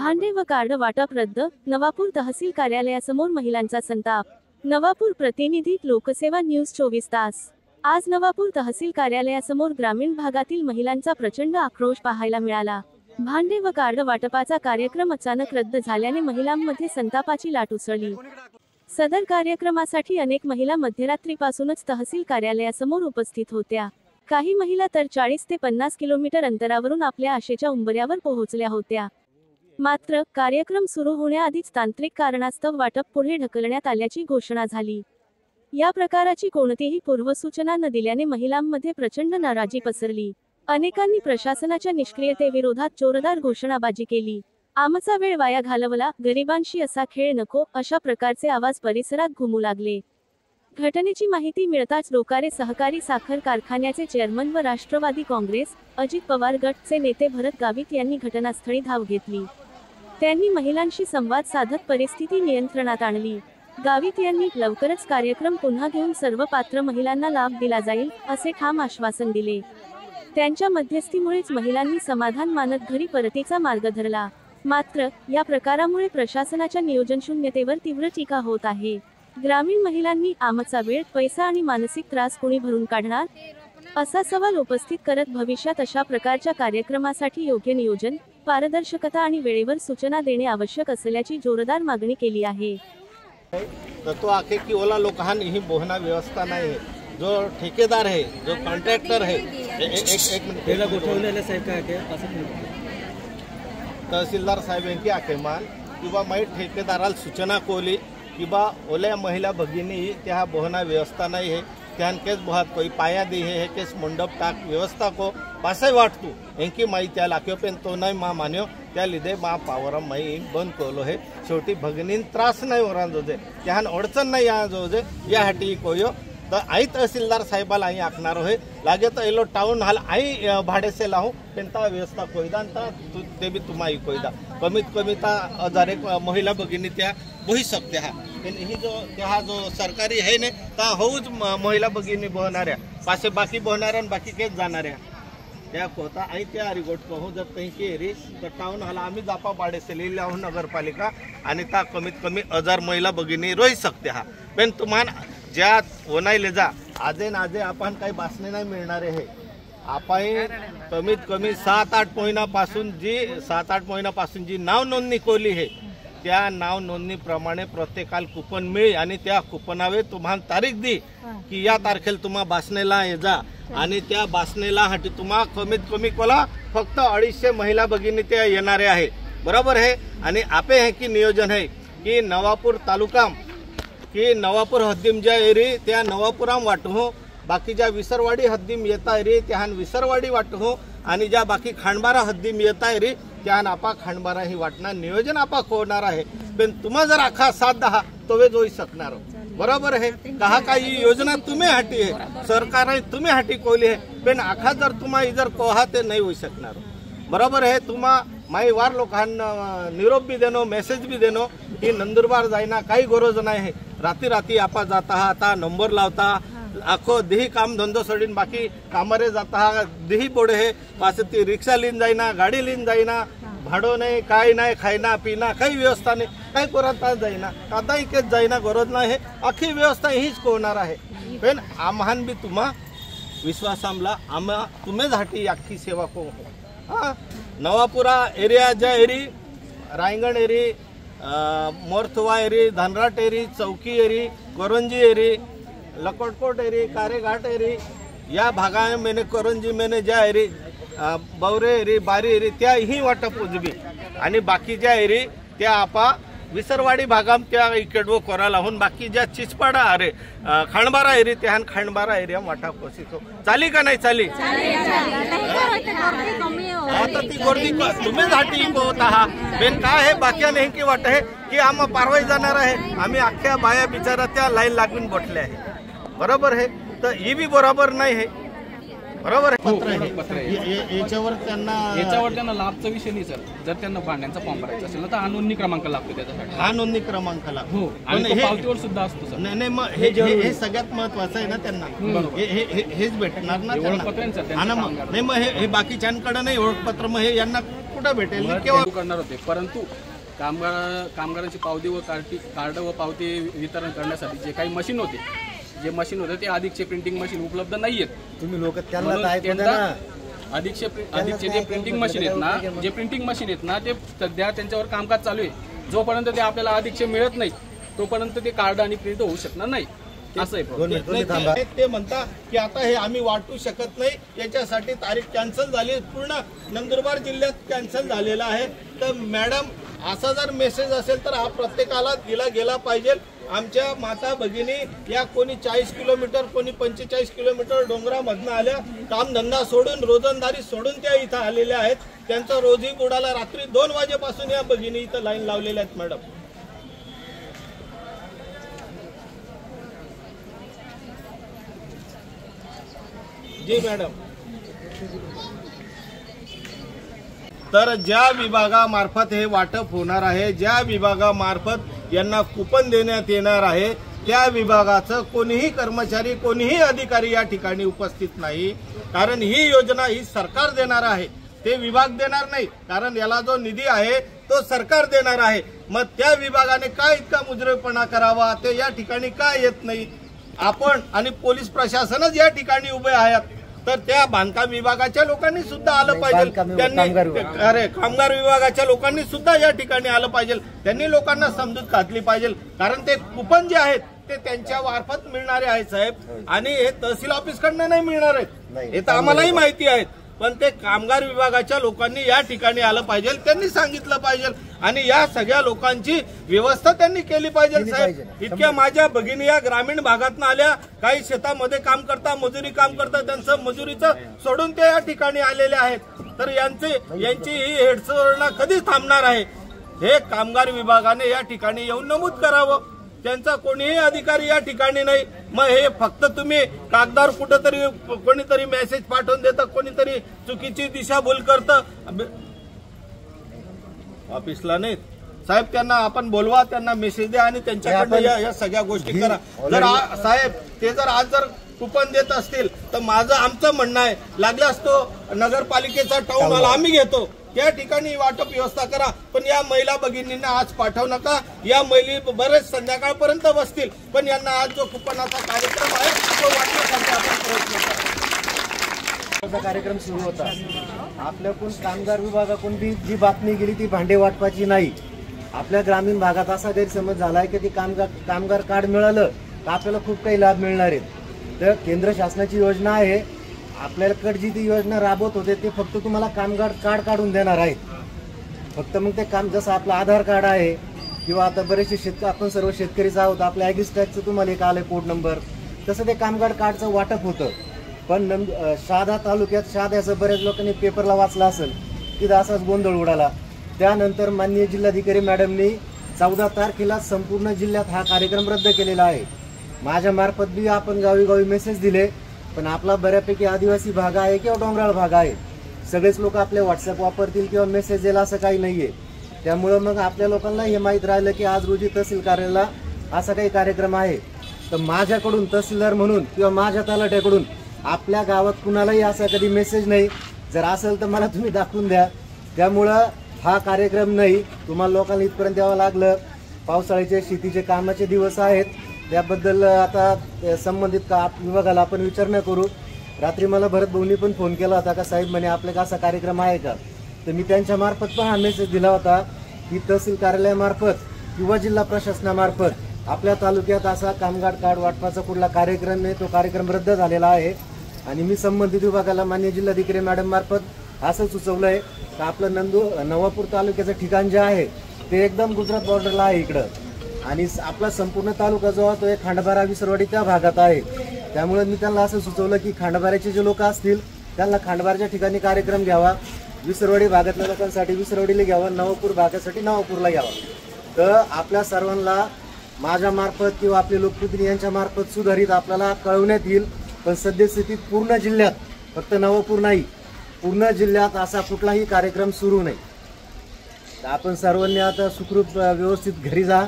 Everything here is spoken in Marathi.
भांडे व कार्ड वाटप रद्द, नवापूर तहसील कार्यालयासमोर महिलांचा संताप। नवापूर प्रतिनिधी, लोकसेवा न्यूज 24 तास। आज नवापूर तहसील कार्यालयासमोर ग्रामीण भागातील महिलांचा प्रचंड आक्रोश पाहायला मिळाला। भांडे व कार्ड वाटपाचा कार्यक्रम अचानक रद्द झाल्याने महिलांमध्ये संतापाची लाट उसळली। सदर कार्यक्रमासाठी अनेक महिला मध्यरात्रीपासूनच तहसील कार्यालयासमोर उपस्थित होत्या। काही महिला तर 40 ते 50 किलोमीटर अंतरावरून आपल्या आशेच्या उंबऱ्यावर पोहोचल्या होत्या। मात्र कार्यक्रम सुरू होण्याआधीच तांत्रिक कारणास्तव वाटप पुढे ढकलण्यात आल्याची घोषणा झाली। या प्रकाराची कोणतीही पूर्वसूचना न दिल्याने महिलांमध्ये प्रचंड नाराजी पसरली। अनेकांनी प्रशासनाच्या निष्क्रियतेविरोधात जोरदार घोषणाबाजी केली। आमचा वेळ वाया घालवला, गरिबांशी असा खेळ नको, अशा प्रकारचे आवाज परिसरात घुमू लागले। घटनेची माहिती मिळताच लोकारे सहकारी साखर कारखान्याचे चेअरमन व राष्ट्रवादी काँग्रेस, अजित पवार गटचे नेते भरत गावित यांनी घटनास्थळी धाव घेतली। त्यांनी महिलांशी संवाद साधत परिस्थिती नियंत्रणात आणली। गावित यांनी लवकरच कार्यक्रम पुन्हा घेऊन सर्व पात्र महिलांना लाभ दिला जाईल, असे ठाम आश्वासन दिले। त्यांच्या मध्यस्थीमुळेच महिलांनी समाधान मानत घरी परतीचा मार्ग धरला। मात्र या प्रकारामुळे प्रशासनाच्या नियोजनशून्यतेवर तीव्र टीका होत आहे। ग्रामीण महिलांनी आमचा वेळ, पैसा आणि मानसिक त्रास कोणी भरून काढणार, असा सवाल उपस्थित करत भविष्यात अशा प्रकारच्या कार्यक्रमासाठी योग्य नियोजन, पारदर्शकता आणि वेळेवर सूचना देणे आवश्यक असल्याची जोरदार मागणी केली आहे। तो आखे की ओला लोकांना ही बोहना व्यवस्था नाही है, जो ठेकेदार है, जो कॉन्ट्रॅक्टर है, एक मिनिट गोठवलेला साहेब काय तहसीलदार साहेब यांची आखे मान किंवा माई ठेकेदाराला सूचना कोली किंवा ओल्या महिला भगिनी त्या बोहना व्यवस्था नहीं है, त्यान केस बहुत कोई पाया दी है केस मंडप टाक व्यवस्था को पासे वाटतू एंकी माई त्या लाख्यो पेन तो नहीं मा मान्यो त्या लिधे मा पावर माई बंद कोलो है। शेवटी भगिनीन त्रास नहीं होरा जोजे त्यान अडचण नहीं आ जोजे या हटी कोयो तो आई तहसीलदार साहेबाला आई आखणार है लागे तो एलो टाउन हॉल आई भाड़े से लाहू पेंता व्यवस्था कोईदा ते भी तुम्हारी कोईदा कमीत कमी ता 1000 महिला भगिनी त्या बही सकते हा ही जो सरकारी है ने ता होऊच महिला भगिनी बहणाऱ्या पासे बाकी बहणाऱ्या बाकी केच जाणाऱ्या त्या कोता आई त्या रिगोट कहू जर कहीं की री तर टाउन हॉल आम्ही जापा भाड़े से ले लाहू नगरपालिका आणि ता कमीत कमी 1000 महिला भगिनी रोई सकते हा पण तुम्हाला ज्या ओनाई ले जा आजे नाजे आपण काही बासने नाही मिळणार आहे। आपण कमीत कमी 7-8 महिन्यापासून जी नाव नोंदणी कोली है त्या नाव नोंदणी प्रमाणे प्रत्येकाला कुपन मिळे आणि त्या कुपनावे तुम्हाला तारीख दी की या तारखेला तुम्हा बासनेला ये जा आणि त्या बासनेला हाटी तुम्हा कमीत कमी कोला फक्त 250 महिला भगिनी त्या येणारे आहे, बरोबर है। आणि आपे है की नियोजन है की नवापूर तालुका की नवापूर हद्दीम ज्या एरी त्या नवापुराम वाटू, बाकी ज्या विसरवाडी हद्दीम येता एरी त्याहान विसरवाडी वाटू आणि ज्या बाकी खांडबारा हद्दीम येता एरी त्याहान आपा खांडबारा ही वाटणार नियोजन आपा होणार आहे। पण तुम्हा जर आखा 7-10 तो वे जोई सकणार, बरोबर है। कहा का ही योजना तुम्हें हटी है, सरकार तुम्हें हटी कोली है, पण आखा जर तुम्हा इधर कोहा ते नहीं होई सकणार, बरोबर है। तुम्हा माई वार लोकांना निरोप भी देनो, मेसेज भी देनो की नंदुरबार जायना काही गरज नाही है। राती राती आपा जाता हा आता नंबर लावता आखो दिही काम धंदो सोडीन बाकी कामारे जाता हा दिही बोडे है पास ती रिक्षा लीन जाईना, गाडी लीन जाईना, भाडो नाही, काय नाही, खायना पिना काही व्यवस्था नाही, काही कोणता जाईना, आता इकेच जाईना, गरज नाही है। आखी व्यवस्था हीच होणार आहे। पण आम्हान भी तुम्हा विश्वास आमला आम्हा तुम्हेच हाटी आखी सेवा को हाँ नवापुरा एरिया ज्या एरी रायगढ़ एरी, मोरथुवा एरी, धनराट एरी, चौकी एरी, करंजी एरी, लकोटकोट एरी, कारेघाट एरी या भागा मैंने करंजी मैंने ज्या एरी बवरे एरी, बारी एरी त्या ही वाटप उजबी आणि बाकी ज्या एरी त्या आपा विसरवाडी भागाम त्या इकडवो कोरा लावून बाकी ज्या चिचपाडा अरे खांडबारा एरी त्या खांडबारा एरिया वाटा पोसितो चाली का नाही चाली आता ती गर्दी तुम्हें झाटी होता हा बेन काय है बाकी नाही की वाट है की आम पारवाई जाणार आहे आम्ही अख्ख्या बाया बिचारा त्या लाईन लागून बसले आहे, बरोबर है। तर ही भी बरोबर नाही है, बरोबर आहे। याच्यावर त्यांना लाभचा विषय नाही सर। जर त्यांना भांड्यांचा फॉर्म भरायचा असेल तर हा नोंदणी क्रमांक लागतो त्याच्यासाठी, हा नोंदणी क्रमांक लागतो हो आणि तो पावतीवर सुद्धा असतो सर। नाही मग हे सगळ्यात महत्त्वाचं आहे ना, त्यांना हेच भेटणार ना त्यांना। नाही मग हे बाकीच्यांकडे नाही ओळखपत्र, मग हे यांना कुठं भेटेल? मग केव्हा ते करणार होते, परंतु कामगारांची पावती व कार्ड व पावती वितरण करण्यासाठी जे काही मशीन होते ते अधिकचे प्रिंटिंग मशीन उपलब्ध नाही आहेत. तुम्ही लोक म्हणून त्यांना अधिकचे जे प्रिंटिंग मशीन आहेत ना ते सध्या त्यांच्यावर कामकाज चालू आहे. जोपर्यंत ते आपल्याला अधिकचे मिळत नाही तोपर्यंत ते कार्ड आणि प्रिंट होऊ शकणार नाही. असं आहे. ते म्हणता की आता हे आम्ही वाटू शकत नाही, याच्यासाठी तारीख कॅन्सल झाली, पूर्ण नंदुरबार जिल्ह्यात कॅन्सल झालेला आहे. तर मॅडम, असा जर मेसेज असेल तर हा प्रत्येकाला दिला गेला पाहिजे. आमच्या माता भगिनी या कोणी 40 किलोमीटर कोणी 45 किलोमीटर डोंगरामधनं आल्या, कामधंदा सोडून रोजंदारी सोडून त्या इथं आलेल्या आहेत. त्यांचा रोजही बुडाला. रात्री 2 वाजेपासून या भगिनी इथं लाईन लावलेल्या आहेत. मॅडम, जी मॅडम. तर ज्या विभागामार्फत हे वाटप होणार आहे, ज्या विभागामार्फत यांना कुपन देण्यात येणार आहे, त्या विभागाचं कोणीही कर्मचारी कोणीही अधिकारी या ठिकाणी उपस्थित नाही. कारण ही योजना ही सरकार देणार आहे, ते विभाग देणार नाही. कारण याला जो निधी आहे तो सरकार देणार आहे. मग त्या विभागाने काय इतका मुजरपणा करावा, ते या ठिकाणी काय येत नाही. आपण आणि पोलीस प्रशासनच या ठिकाणी उभे आहेत. तर त्या बांधकाम विभागाच्या लोकांनी सुद्धा आलं पाहिजे. त्यांनी कामगार विभागाच्या लोकांनी सुद्धा या ठिकाणी आलं पाहिजे. त्यांनी लोकांना समजूत घातली पाहिजे. कारण ते कुपन जे आहेत ते त्यांच्या मार्फत मिळणारे आहेत साहेब, आणि हे तहसील ऑफिस कडनं नाही मिळणार आहेत, हे तर आम्हालाही माहिती आहे. पण ते कामगार विभागाच्या लोकांनी या ठिकाणी आलं पाहिजे, त्यांनी सांगितलं पाहिजे, आणि या सगळ्या लोकांची व्यवस्था त्यांनी केली पाहिजे साहेब. इतक्या माझ्या भगिनी या ग्रामीण भागातून आल्या, काही शेतामध्ये काम करता, मजुरी काम करता, त्यांचं मजुरीचं सोडून ते या ठिकाणी आलेले आहेत. तर यांची ही हेडसोडणं कधी थांबणार आहे, हे कामगार विभागाने या ठिकाणी येऊन नमूद करावं. त्यांचा कोणीही अधिकारी या ठिकाणी नाही. मग हे फक्त तुम्ही कागदावर कुठंतरी कोणीतरी मेसेज पाठवून देतं, कोणीतरी चुकीची दिशाभूल करतं. ऑफिसला नाही साहेब, त्यांना आपण बोलवा, त्यांना मेसेज द्या आणि त्यांच्याकडे या सगळ्या गोष्टी करा. जर साहेब ते जर आज जर कुपन देत असतील तर आमचं म्हणणं आहे, लागल्यास तो नगरपालिकेचा टाऊन हॉल आम्ही घेतो, त्या ठिकाणी वाटप व्यवस्था करा. पण या महिला भगिनींना आज पाठवू नका. या महिला बरेच संध्याकाळपर्यंत बसतील, पण यांना आज जो कुपनाचा कार्यक्रम आहे तो वाटण्यासाठी आपण प्रयत्न करू. कार्यक्रम सुरू होता. आपल्याकडून कामगार विभागाकडून जी बातमी गेली ती भांडे वाटपाची नाही. आपल्या ग्रामीण भागात असा गैरसमज झालाय की ती कामगार कार्ड मिळालं तर आपल्याला खूप काही लाभ मिळणार आहेत. तर केंद्र शासनाची योजना आहे, आपल्याकडे जी ती योजना राबवत होते ते फक्त तुम्हाला कामगार कार्ड काढून देणार आहेत. फक्त मग ते काम जसं आपलं आधार कार्ड आहे किंवा आता बरेचसे आपण सर्व शेतकरीच आहोत, आपल्या ॲग्रिस्टॅकचं तुम्हाला एक आलं कोड नंबर, तसं ते कामगार कार्डचं वाटप होतं. पण शहादा तालुक्यात, शहाद्याचं बऱ्याच लोकांनी पेपरला वाचलं असेल, तिथं असाच गोंधळ उडाला. त्यानंतर माननीय जिल्हाधिकारी मॅडमनी 14 तारखेला संपूर्ण जिल्ह्यात हा कार्यक्रम रद्द केलेला आहे. माझ्या मार्फत बी आपण गावी मेसेज दिले, पण आपला बऱ्यापैकी आदिवासी भाग आहे किंवा डोंगराळ भाग आहे, सगळेच लोक आपले व्हॉट्सअप वापरतील किंवा मेसेज दिला असं काही नाहीये. त्यामुळं मग आपल्या लोकांना हे माहीत राहिलं की आज रोजी तहसील कार्यालयाला असा काही कार्यक्रम आहे. तर माझ्याकडून तहसीलदार म्हणून किंवा माझ्या तलाठ्याकडून आपल्या गावात कुणालाही असा कधी मेसेज नाही. जर असेल तर मला तुम्ही दाखवून द्या. त्यामुळं हा कार्यक्रम नाही, तुम्हाला लोकांना इथपर्यंत यावं लागलं. पावसाळ्याचे शेतीचे कामाचे दिवस आहेत, त्याबद्दल आता संबंधित विभागाला आपण विचारणा करू. रात्री मला भरत भाऊंनी पण फोन केला होता का साहेब म्हणे आपल्याला असा कार्यक्रम आहे का. तर मी त्यांच्या मार्फत पण हा मेसेज दिला होता की तहसील कार्यालयामार्फत किंवा जिल्हा प्रशासनामार्फत आपल्या तालुक्यात असा कामगार कार्ड वाटपाचा कुठला कार्यक्रम नाही, तो कार्यक्रम रद्द झालेला आहे. आणि मी संबंधित विभागाला माननीय जिल्हाधिकारी मॅडम मार्फत असं सुचवलं आहे की आपलं नवापूर तालुक्याचं ठिकाण जे आहे ते एकदम गुजरात बॉर्डरला आहे इकडं, आणि आपला संपूर्ण तालुका जो आहे तो एक खांडबारा विसरवाडी त्या भागात आहे. त्यामुळे मी त्यांना असं सुचवलं की खांडबाऱ्याचे जे लोक असतील त्यांना खांडबाऱ्याच्या ठिकाणी कार्यक्रम घ्यावा, विसरवाडी भागातल्या लोकांसाठी विसरवाडीला घ्यावा, नवापूर भागासाठी नवापूरला घ्यावा. तर आपल्या सर्वांना माझ्या मार्फत किंवा आपले लोकप्रतिनिधी यांच्या मार्फत सुधारित आपल्याला कळवण्यात येईल. पण सद्यस्थितीत पूर्ण जिल्ह्यात, फक्त नवापूर नाही, पूर्ण जिल्ह्यात असा कुठलाही कार्यक्रम सुरू नाही. तर आपण सर्वांनी आता सुखरूप व्यवस्थित घरी जा.